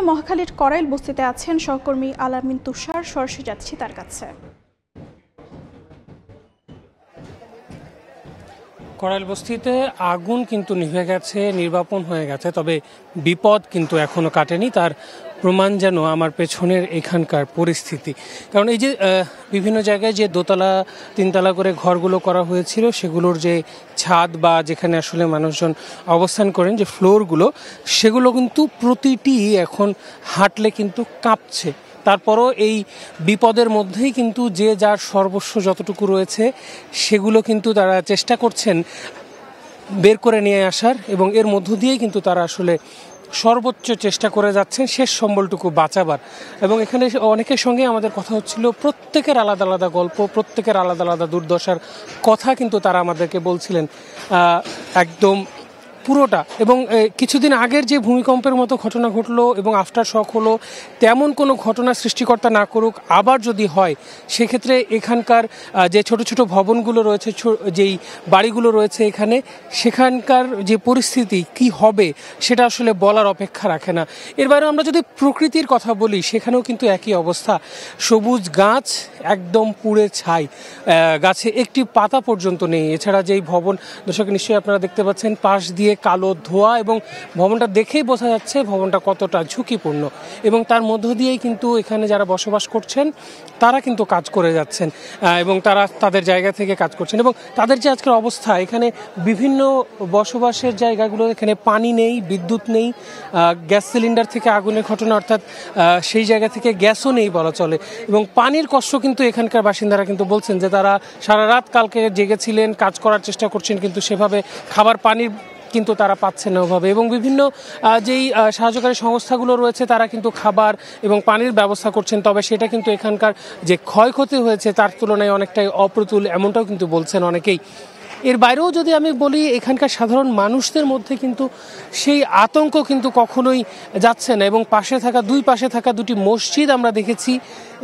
মহাখালীর করাইল বস্তিতে আছেন সহকর্মী আলামিন তুষার। সরাসরি যাচ্ছি তার কাছে। করাইল বস্তিতে আগুন কিন্তু নিভে গেছে, নির্বাপন হয়ে গেছে, তবে বিপদ কিন্তু এখনো কাটেনি। তার প্রমাণ যেন আমার পেছনের এখানকার পরিস্থিতি। কারণ এই যে বিভিন্ন জায়গায় যে দোতলা তিনতলা করে ঘরগুলো করা হয়েছিল, সেগুলোর যে ছাদ বা যেখানে আসলে মানুষজন অবস্থান করেন, যে ফ্লোরগুলো, সেগুলো কিন্তু প্রতিটি এখন হাঁটলে কিন্তু কাঁপছে। তারপরও এই বিপদের মধ্যেই কিন্তু যে যার সর্বস্ব যতটুকু রয়েছে সেগুলো কিন্তু তারা চেষ্টা করছেন বের করে নিয়ে আসার, এবং এর মধ্য দিয়েই কিন্তু তারা আসলে সর্বোচ্চ চেষ্টা করে যাচ্ছেন শেষ সম্বলটুকু বাঁচাবার। এবং এখানে অনেকের সঙ্গে আমাদের কথা হচ্ছিল, প্রত্যেকের আলাদা আলাদা গল্প, প্রত্যেকের আলাদা আলাদা দুর্দশার কথা কিন্তু তারা আমাদেরকে বলছিলেন একদম পুরোটা। এবং কিছুদিন আগের যে ভূমিকম্পের মতো ঘটনা ঘটলো এবং আফটার শক হলো, তেমন কোনো ঘটনা সৃষ্টিকর্তা না করুক, আবার যদি হয় সেক্ষেত্রে এখানকার যে ছোট ছোট ভবনগুলো রয়েছে, যেই বাড়িগুলো রয়েছে এখানে, সেখানকার যে পরিস্থিতি কি হবে সেটা আসলে বলার অপেক্ষা রাখে না। এর বাইরে আমরা যদি প্রকৃতির কথা বলি, সেখানেও কিন্তু একই অবস্থা। সবুজ গাছ একদম পুড়ে ছাই, গাছে একটি পাতা পর্যন্ত নেই। এছাড়া যেই ভবন, দর্শক নিশ্চয়ই আপনারা দেখতে পাচ্ছেন, পাশ দিয়ে কালো ধোঁয়া, এবং ভবনটা দেখেই বোঝা যাচ্ছে ভবনটা কতটা ঝুঁকিপূর্ণ। এবং তার মধ্য দিয়েই কিন্তু এখানে যারা বসবাস করছেন তারা কিন্তু কাজ করে যাচ্ছেন, এবং তারা তাদের জায়গা থেকে কাজ করছেন। এবং তাদের যে আজকের অবস্থা, এখানে বিভিন্ন বসবাসের জায়গাগুলো, এখানে পানি নেই, বিদ্যুৎ নেই, গ্যাস সিলিন্ডার থেকে আগুনের ঘটনা, অর্থাৎ সেই জায়গা থেকে গ্যাসও নেই বলা চলে। এবং পানির কষ্ট কিন্তু এখানকার বাসিন্দারা কিন্তু বলছেন যে তারা সারা রাত কালকে জেগেছিলেন, কাজ করার চেষ্টা করছেন, কিন্তু সেভাবে খাবার পানির কিন্তু তারা পাচ্ছে না ওভাবে। এবং বিভিন্ন যেই সাহায্যকারী সংস্থাগুলো রয়েছে তারা কিন্তু খাবার এবং পানির ব্যবস্থা করছেন, তবে সেটা কিন্তু এখানকার যে ক্ষয়ক্ষতি হয়েছে তার তুলনায় অনেকটাই অপ্রতুল, এমনটাও কিন্তু বলছেন অনেকেই। এর বাইরেও যদি আমি বলি, এখানকার সাধারণ মানুষদের মধ্যে কিন্তু সেই আতঙ্ক কিন্তু কখনোই যাচ্ছে না। এবং দুই পাশে থাকা দুটি মসজিদ আমরা দেখেছি,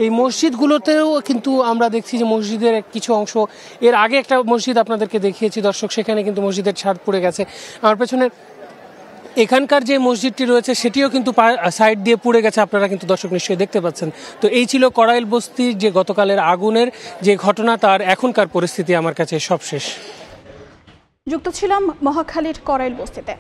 এই মসজিদগুলোতেও কিন্তু আমরা দেখছি যে মসজিদের কিছু অংশ, এর আগে একটা মসজিদ আপনাদেরকে দেখিয়েছি দর্শক, সেখানে কিন্তু মসজিদের ছাদ পড়ে গেছে। আমার পেছনে এখানকার যে মসজিদটি রয়েছে সেটিও কিন্তু সাইড দিয়ে পুড়ে গেছে, আপনারা কিন্তু দর্শক নিশ্চয়ই দেখতে পাচ্ছেন। তো এই ছিল করাইল বস্তির যে গতকালের আগুনের যে ঘটনা, তার এখনকার পরিস্থিতি আমার কাছে সবশেষ। যুক্ত ছিলাম মহাখালীর করাইল বস্তিতে।